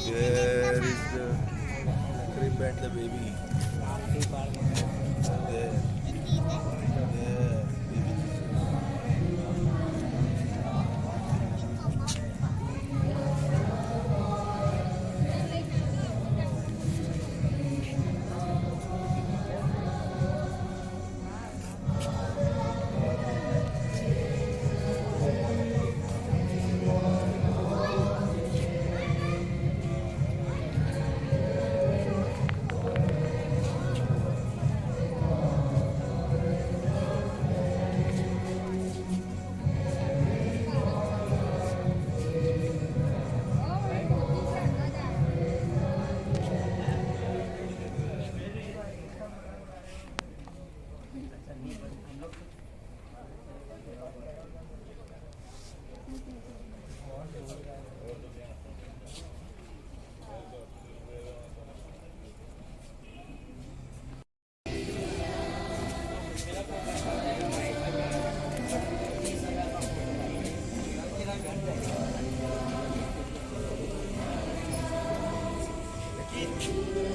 Where is the crib and the baby? There. Yeah. Baby Jesus.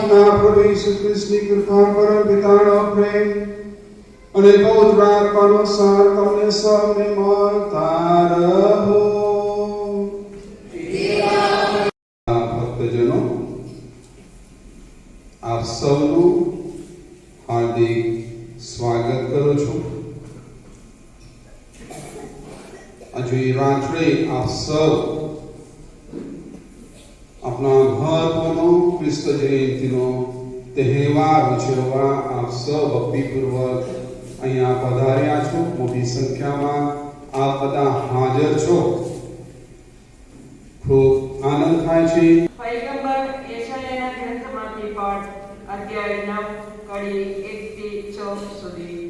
આપના પ્રભુ ઈસુ ખ્રિસ્તની કૃપા, પરમ પિતાનો પ્રેમ અને પવિત્ર આત્માનો સાર તમને સૌને મળતા રહો. ભક્તજનો, આપ સૌનું હાર્દિક સ્વાગત કરું છું. આજે રાત્રે આપ સૌ આપણા મહત્વનો ક્રિસ્ત જયંતિનો તહેવાર ઉજવવા આપ સૌ ભક્તિપૂર્વક અહીંયા પધાર્યા છો. મોટી સંખ્યામાં આપ બધા હાજર છો. ખૂબ આનંદ થાય છે. પૈગંબર યશાયાના ગ્રંથમાંથી પાઠ અધ્યાય 9 કડી 1 થી 14 સુધી.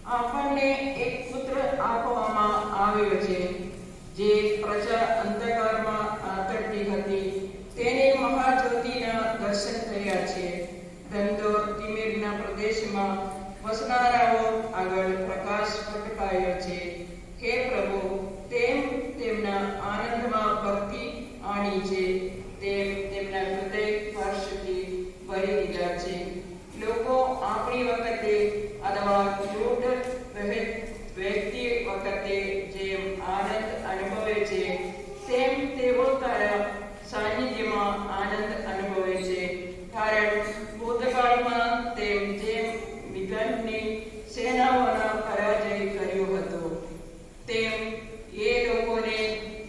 આપણને એક પુત્ર આપવામાં આવ્યો છે, જે પ્રજા અંધકારમાં આંતરતી હતી તેને મહાજ્યોતિના દર્શન થયા છે. ધંધોર તિમિરના પ્રદેશમાં વસનારાઓ આગળ પ્રકાશ પ્રગટાયો છે. હે પ્રભુ, તેમ તેમના આનંદમાં ભક્તિ આણી છે, તેમ તેમના હૃદય હર્ષથી ભરી દીધા છે. લોકો આપણી વખતે અથવા ક્રોધ વ્યક્તિ વખતે જેમ આનંદ અનુભવે છે, તેમ તેઓ તારા સાનિધ્યમાં આનંદ અનુભવે છે. કારણ ભૂતકાળમાં તેમ જેમ મિઘનની સેનાઓના પરાજય કર્યો હતો, તેમ એ લોકોને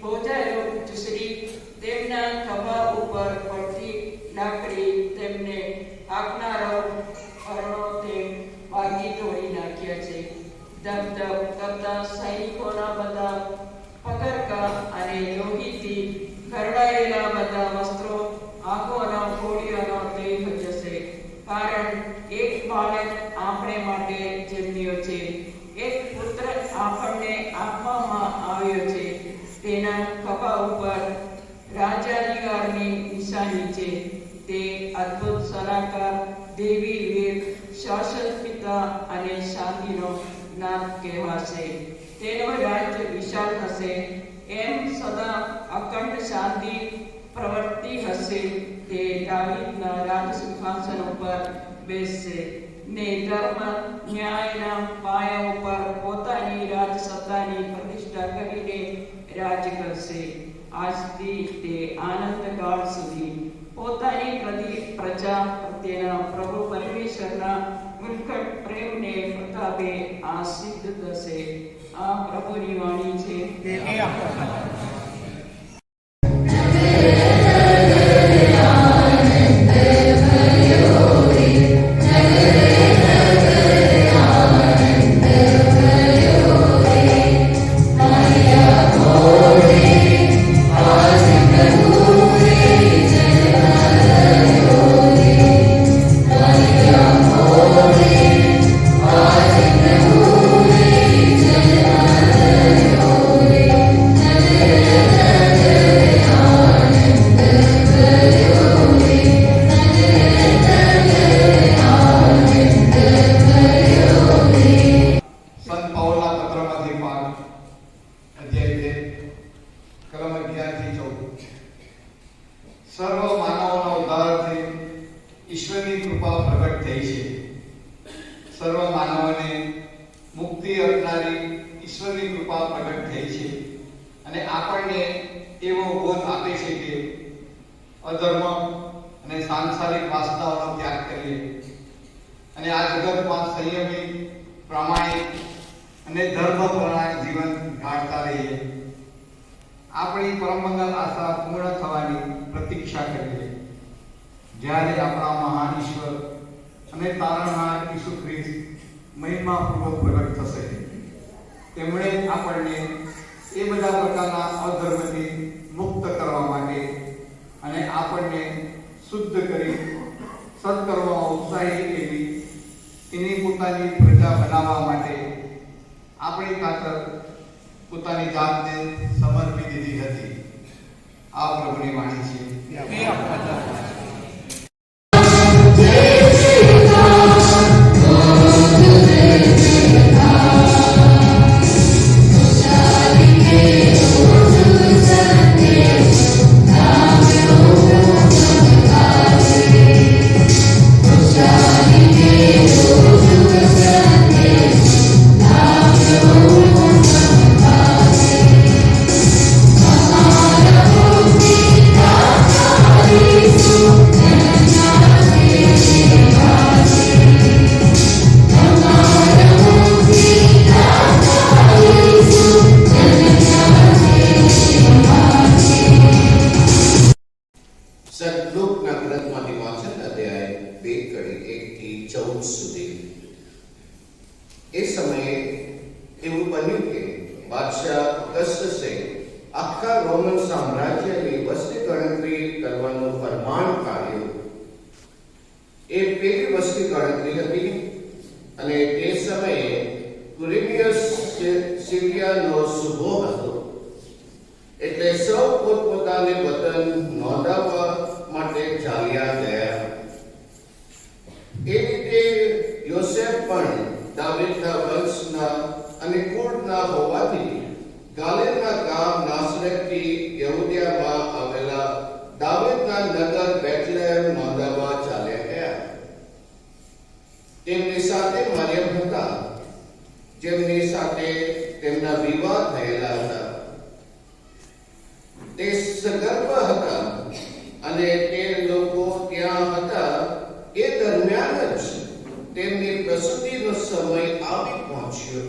ભોજાયો ચૂસરી તેમના ખભા ઉપર પડતી લાકડી તેમને આપનારો પરણો તેમ વાગી તોડી નાખ્યા છે. ધબધબ કરતા સૈનિકોના બધા પગરખા અને લોહીથી ઘરડાયેલા બધા વસ્ત્રો આંખોના કોડિયાનો દેહ જશે. કારણ એક બાળક આપણે માટે જન્મ્યો છે, એક પુત્ર આપણને આપવામાં આવ્યો છે. તેના ખભા ઉપર રાજાધિકારની નિશાની છે. તે અદ્ભુત સલાહકાર, દેવી વીર, શાસક પિતા અને શાંતિનો નામ કહેવાશે. તેનો રાજ્ય વિશાળ હશે, એમ સદા અખંડ શાંતિ પ્રવર્તી હશે. તે દાવીદના રાજસિંહાસન ઉપર બેસશે ને ધર્મ ન્યાયના પાયા ઉપર પોતાની રાજસત્તાની પ્રતિષ્ઠા કરીને રાજ કરશે. આજથી તે આનંદકાળ સુધી પોતાની પ્રજા પ્રત્યેના પ્રભુ પરમેશ્વરના ઉત્કટ પ્રેમને પ્રતાપે આ સિદ્ધ થશે. આ પ્રભુની વાણી છે. ઈશ્વરની કૃપા પ્રગટ થઈ છે. સર્વ માનવોને મુક્તિ આપનારી ઈશ્વરની કૃપા પ્રગટ થઈ છે અને આપણને એવો બોધ આપે છે કે અધર્મ અને સાંસારિક વાસનાઓનો ત્યાગ કરીએ અને આ જગતમાં સંયમી, પ્રામાણિક અને ધર્મપરાયણ જીવન ગાળતા રહીએ. આપણી પરમંગલ આશા પૂર્ણ થવાની પ્રતીક્ષા કરીએ, જ્યારે આપણા મહાન ઈશ્વર અને તારણહાર ઈસુ ખ્રિસ્ત મહિમાપૂર્વક પ્રગટ થશે. તેમણે આપણને એ બધા પ્રકારના અધર્મથી મુક્ત કરવા માટે અને આપણને શુદ્ધ કરી સત્કર્મમાં ઉત્સાહી એવી એની પોતાની પ્રજા બનાવવા માટે આપણી ખાતર પોતાની જાતને સમર્પી દીધી હતી. આ પ્રભુની વાણી છે. 14 સુધી. એ સમયે એવું બન્યું કે બાદશાહ અગસ્ટસે આખા રોમન સામ્રાજ્યની વસ્તી ગણતરી કરવાનું ફરમાન કાઢ્યું. એ પેલી વસ્તી ગણતરી હતી અને તે સમયે ક્વિરિનિયસ સિરિયાનો સુબો હતો. એટલે સૌ પોતપોતાને વતન નોંધાવવા માટે ચાલ્યા ગયા. એ રીતે યોસેફ પણ દાવીદના વંશના અને કુળના હોવાથી ગાલિલના ગામ નાસરેતથી યહૂદિયામાં આવેલા દાવીદના નગર બેથલેહેમ નોંધાવવા ચાલ્યા ગયા. તેમની સાથે મરિયમ હતા, જેમની સાથે તેમના વિવાહ થયેલા હતા. તે સગર્ભ હતા અને તે લોકો ત્યાં હતા. એ દરમિયાન જ તેમની પ્રસૂતિનો સમય આવી પહોંચ્યો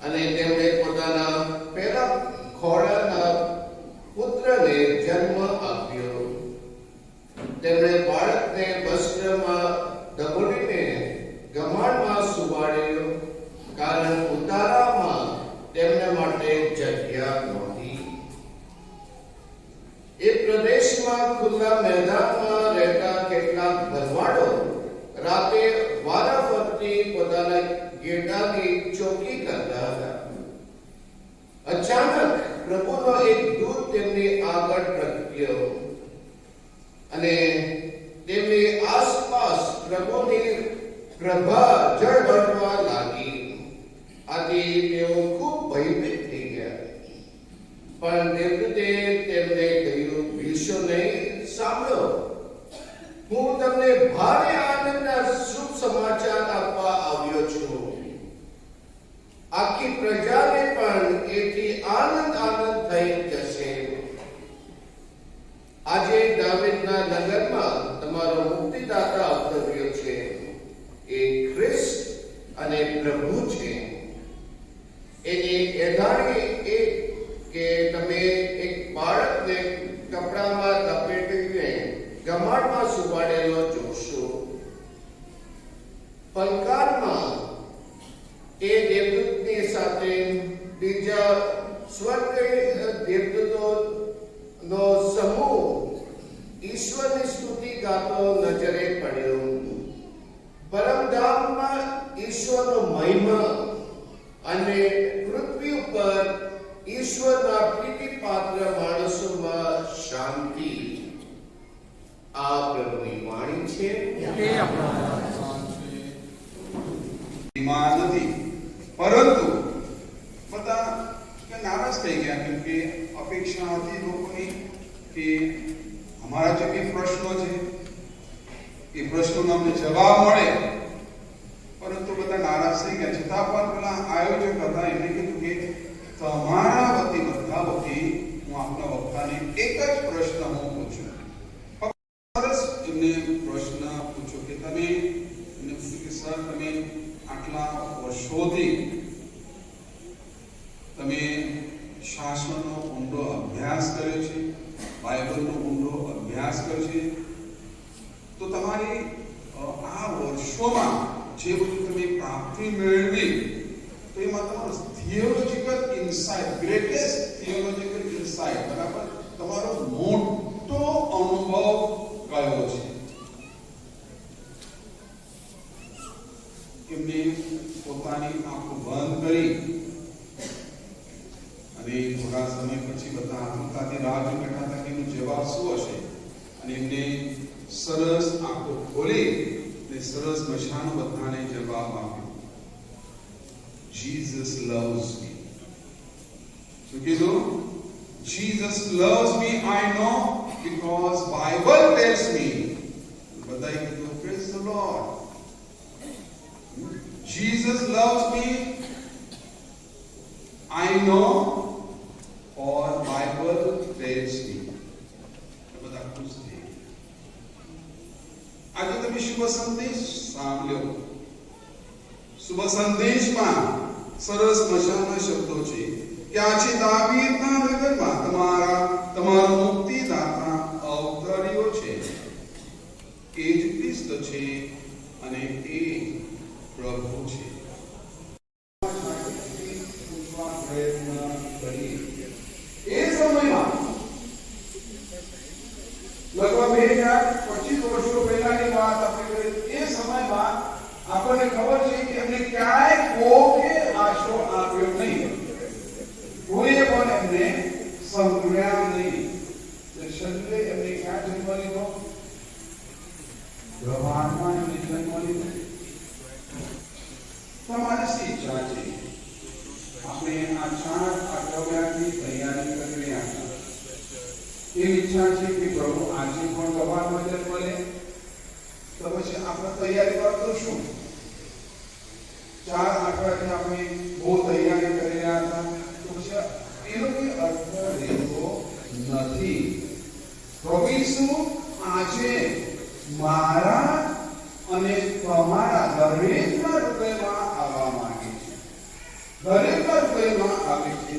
અને તેમણે પોતાના પહેલા ખોળાના પુત્રને જન્મ આપ્યો. તેમણે બાળકને વસ્ત્રમાં ઢબોળીને ગમાણમાં સુવાડ્યો, કારણ ઉતારામાં તેમના માટે જગ્યા નહોતી. એ પ્રદેશમાં ખુલ્લા મેદાનમાં રહેતા કેટલાક ભરવાડો રાતે વારાફરતી પોતાના ગેડાની ચોકી કરતા હતા. અચાનક પ્રભુનો એક દૂત તેમની આગળ પ્રગટ્યો અને તેમની આસપાસ પ્રભુની પ્રભા ઝળહળવા લાગી. આથી તેઓ ખૂબ ભયભીત થઈ ગયા. પણ દેવદૂતે તેમને કહ્યું, ભીષો નહીં, સાંભળો, હું તમને ભારે આનંદના શુભ સમાચાર આપવા આવ્યો છું. આખી પ્રજાને પણ એથી આનંદ થઈ જશે. આજે દાવીદના નગરમાં તમારો મુક્તિદાતા અવતર્યો છે. એ ખ્રિસ્ત અને પ્રભુ છે. એની એધાણી એ કે તમે એક બાળકને કપડામાં લપેટીને ગમાણમાં સુવાડેલો જોશો. પલકારમાં એ દેવદૂતની સાથે બીજા સ્વર્ગીય દેવદૂતોનો સમૂહ ઈશ્વરની સ્તુતિ ગાતો નજરે પડ્યો. પરમધામમાં ઈશ્વરનો મહિમા અને પૃથ્વી ઉપર ઈશ્વરના પ્રીતિપાત્ર માણસોમાં શાંતિ. આ પ્રભુની વાણી છે. નથી, પરંતુ બધા નારાજ થઈ ગયા, કેમ કે અપેક્ષા હતી લોકોની કે અમારા જે બી પ્રશ્નો છે એ પ્રશ્નોનો અમને જવાબ મળે. પરંતુ બધા નારાજ થઈ ગયા. છતાં પણ પેલા આયોજક હતા, એમને કીધું કે તમારા વતી બધા વતી હું આપના વક્તાને એક જ પ્રશ્ન હું પૂછું. સરસ એમને પ્રશ્ન પૂછો કે તમે એમને પૂછ્યું કે સર, તમે આટલા વર્ષોથી તમે શાસ્ત્રનો ઊંડો અભ્યાસ કર્યો છે, બાઇબલનો ઊંડો અભ્યાસ કર્યો છે, તો તમારી આ વર્ષોમાં જે બધું તમે પ્રાપ્તિ મેળવી, તો એમાં તમારો થિયોલોજીકલ ઇન્સાઇટ, ગ્રેટેસ્ટ થિયોલોજીકલ ઇન્સાઇટ, બરાબર, તમારો મોટો અનુભવ કયો છે? એમને પોતાની આંખો બંધ કરી અને થોડા સમય પછી બધા આતુરતાથી રાહ જોઈ બેઠા હતા કે એનો જવાબ શું હશે. અને એમને સરસ આંખો ખોલી ને સરસ મજાનો બધાને જવાબ આપ્યો. Jesus loves me. શું કીધું? Jesus loves me, I know, because Bible tells me. બધાએ કીધું, praise the Lord. Jesus loves me, I know, or Bible tells me. બધા ખુશ થઈ. આજે તમે શુભ સંદેશ સાંભળ્યો. શુભ સંદેશમાં સરસ મજાના શબ્દો છે કે આજે દાવીદના નગરમાં તમારો મુક્તિદાતા અવતર્યો છે. એ જ ખ્રિસ્ત છે અને એ પ્રભુ છે. પ્રયત્ન કરીએ એ સમયમાં લગભગ 2025 વર્ષો પહેલાની વાત આપણે કરીએ. એ સમયમાં આપણને ખબર છે કે એમને ક્યાંય કોકે આશરો આપ્યો નહીં, કોઈએ પણ એમને સંભળ્યા નહીં. છેલ્લે એમને ક્યાં જન્મ લીધો? બ્રહ્માંડમાં એમને જન્મ લીધો. તમારી શી ઈચ્છા છે? આપણે આ 4 અઠવાડિયાની તૈયારી કરી રહ્યા છીએ. એ ઈચ્છા છે કે પ્રભુ આજે પણ ગવારમાં જન્મ લે, તો પછી આપણે તૈયારી કરતો શું? 4 અઠવાડિયા આપણે બહુ તૈયારી કરી રહ્યા હતા, તો પછી એનો કોઈ અર્થ રહેતો નથી. પ્રભુ ઈસુ આજે મારા અને તમારા દરેકના હૃદયમાં આવવા માંગે છે. દરેકના હૃદયમાં આવે છે.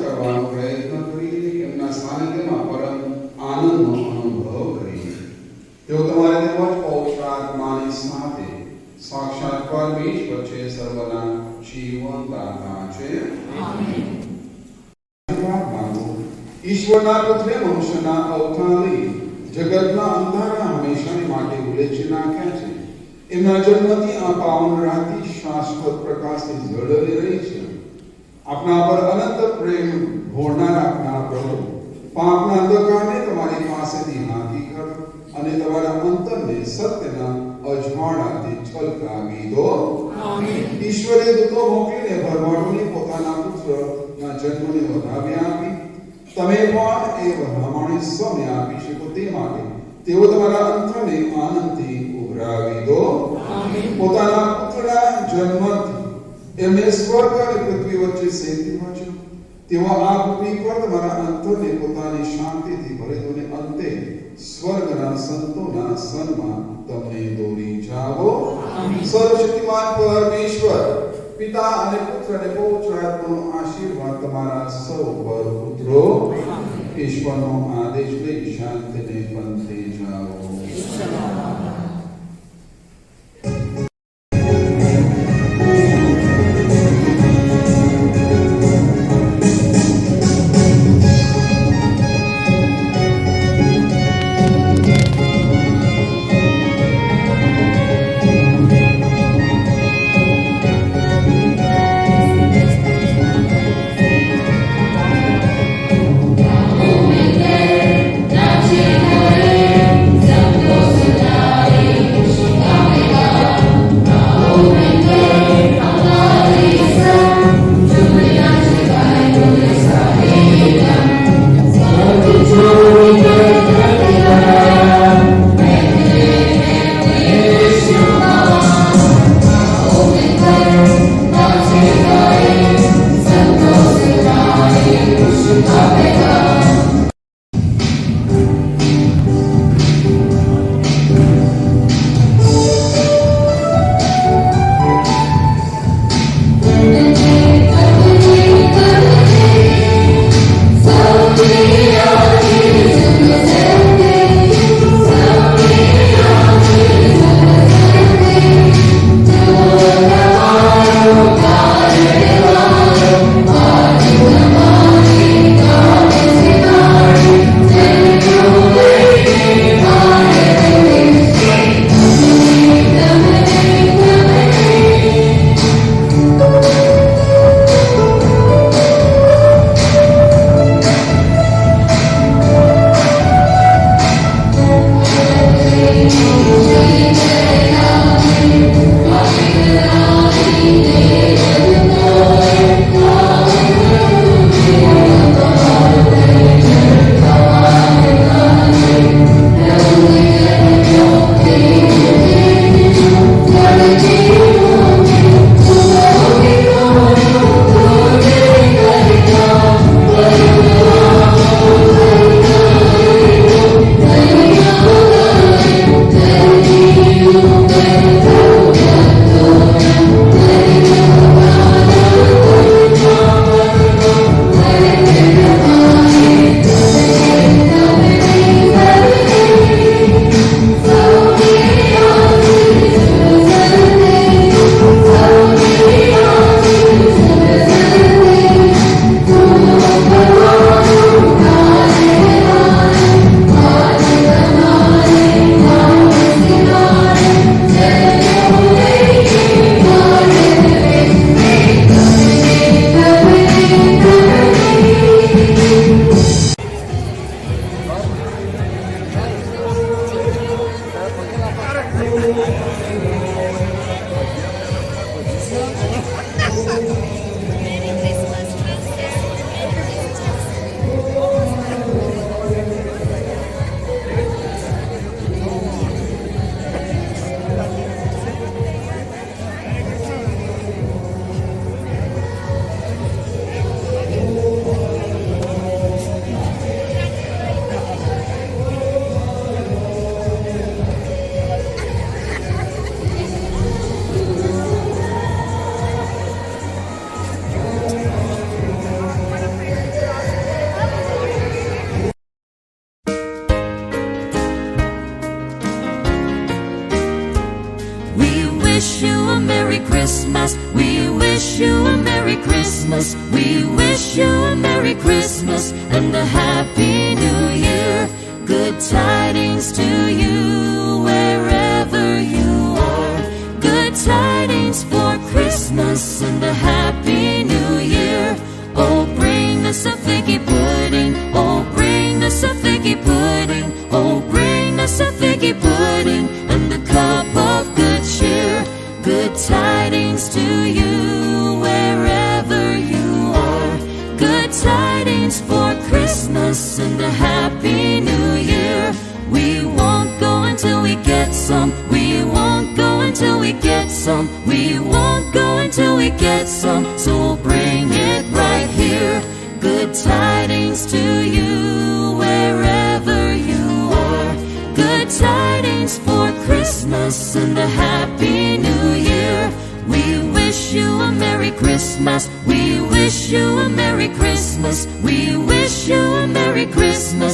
કરવાનો પ્રયત્ન કરીને એમના સાનિધ્યમાં પરમ આનંદનો અનુભવ કરીએ. તેઓ તમારે તેમજ પવિત્ર આત્માની સાથે સાક્ષાત પરમેશ્વર છે, સર્વના જીવન દાતા છે. ઈશ્વરના પુત્રે મનુષ્યના અવતાર લઈ જગતના અંધારા હંમેશાને માટે ઉલેચી નાખ્યા છે. એમના જન્મથી આ પાવન રાતિ શાશ્વત પ્રકાશથી ઝળહળી રહી છે. આપના પર અનંત પ્રેમ ઢોળનાર આપના પ્રભુ પાપના અંધકારને તમારી પાસેથી હાંકી કર અને તમારા અંતરને સત્યના અજવાળાથી છલકાવી દો. ઈશ્વરે દૂતો મોકલીને ભરવાડોને પોતાના પુત્રના જન્મને વધાવ્યા આપી. તમે પણ એ વધામણી સૌને આપી શકો તે માટે તેઓ તમારા અંતરને આનંદથી ઉભરાવી દો. પોતાના પુત્રના જન્મથી એમને સ્વર્ગ અને પૃથ્વી વચ્ચે સેતી વાંચો. તેઓ આ પૃથ્વી પર તમારા અંતરને પોતાની શાંતિથી ભરી દો અને અંતે સ્વર્ગના સંતોના સન્માન તમને દોરી જાઓ. સર્વશક્તિમાન પરમેશ્વર પિતા અને પુત્ર અને પવિત્ર આત્માનો આશીર્વાદ તમારા સૌ પર ઉતરો. ઈશ્વરનો આદેશ લઈ શાંતિને પંથે જાઓ. Christmas. We wish you a Merry Christmas. We wish you a Merry Christmas and a Happy New Year. Good tidings to you wherever you are. Good tidings for Christmas and a Happy New Year. Oh, bring us a figgy pudding. Oh, bring us a figgy pudding. Oh, bring us a figgy pudding and a cup of good cheer. Good tidings to you wherever you are. Good tidings for Christmas and a Happy New Year. We won't go until we get some. We won't go until we get some. We won't go until we get some. So we'll bring it right here. Good tidings to you wherever you are. Good tidings for Christmas and a Happy New Year. We wish you a Merry Christmas. We wish you a Merry Christmas. We wish you a Merry Christmas